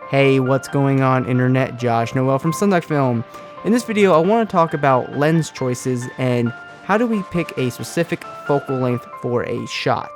Hey, what's going on internet? Josh Noel from SonduckFilm. In this video, I want to talk about lens choices and how do we pick a specific focal length for a shot.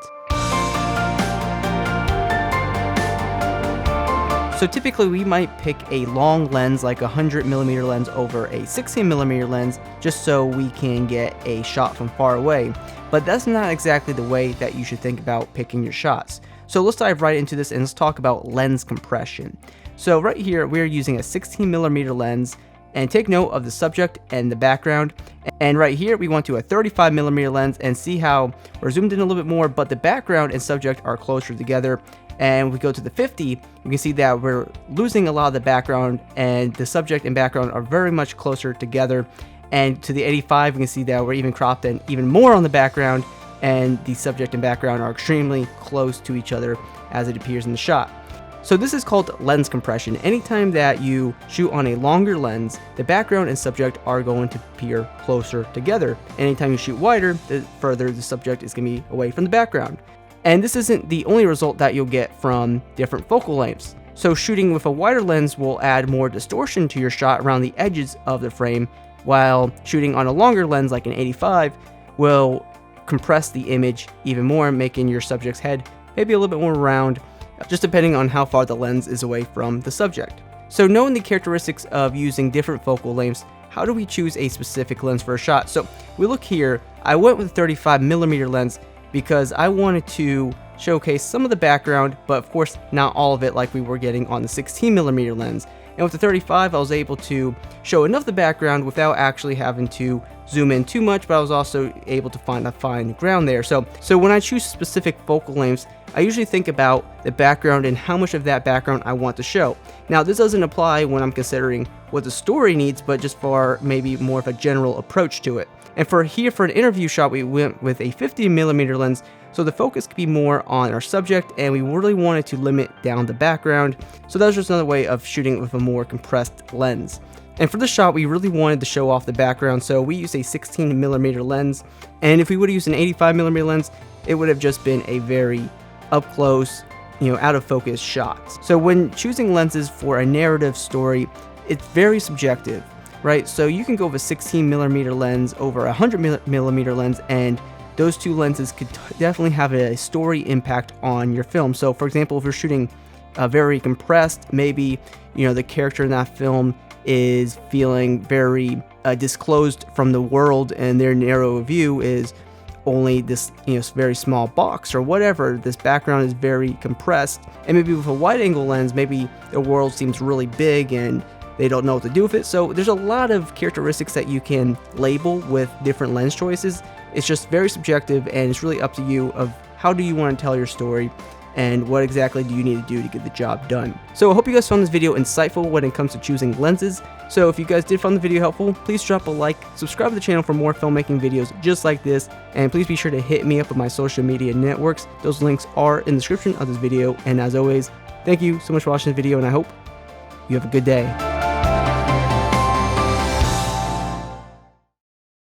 So typically we might pick a long lens like a 100mm lens over a 16mm lens just so we can get a shot from far away. But that's not exactly the way that you should think about picking your shots. So let's dive right into this and let's talk about lens compression. So right here we're using a 16mm lens, and take note of the subject and the background. And right here we want to a 35mm lens, and see how we're zoomed in a little bit more, but the background and subject are closer together. And we go to the 50, you can see that we're losing a lot of the background and the subject and background are very much closer together. And to the 85, we can see that we're even cropped in even more on the background, and the subject and background are extremely close to each other as it appears in the shot. So this is called lens compression. Anytime that you shoot on a longer lens, the background and subject are going to appear closer together. Anytime you shoot wider, the further the subject is going to be away from the background. And this isn't the only result that you'll get from different focal lengths. So shooting with a wider lens will add more distortion to your shot around the edges of the frame, while shooting on a longer lens like an 85 will compress the image even more, making your subject's head maybe a little bit more round, just depending on how far the lens is away from the subject. So knowing the characteristics of using different focal lengths, how do we choose a specific lens for a shot? So we look here, I went with a 35mm lens because I wanted to showcase some of the background, but of course not all of it like we were getting on the 16mm lens. And with the 35, I was able to show enough of the background without actually having to zoom in too much, but I was also able to find a fine ground there. So when I choose specific focal lengths, I usually think about the background and how much of that background I want to show. Now, this doesn't apply when I'm considering what the story needs, but just for maybe more of a general approach to it. And for an interview shot, we went with a 50mm lens, so the focus could be more on our subject, and we really wanted to limit down the background. So that was just another way of shooting with a more compressed lens. And for this shot, we really wanted to show off the background, so we used a 16mm lens. And if we would have used an 85mm lens, it would have just been a very up close, out of focus shot. So when choosing lenses for a narrative story, it's very subjective, right? So you can go with a 16mm lens over a 100mm lens, and those two lenses could definitely have a story impact on your film. So for example, if you're shooting very compressed, maybe the character in that film is feeling very disclosed from the world, and their narrow view is only this very small box or whatever. This background is very compressed, and maybe with a wide angle lens, maybe the world seems really big and they don't know what to do with it. So there's a lot of characteristics that you can label with different lens choices. It's just very subjective, and it's really up to you of how do you want to tell your story and what exactly do you need to do to get the job done. So I hope you guys found this video insightful when it comes to choosing lenses. So if you guys did find the video helpful, please drop a like, subscribe to the channel for more filmmaking videos just like this, and please be sure to hit me up with my social media networks. Those links are in the description of this video. And as always, thank you so much for watching this video, and I hope you have a good day.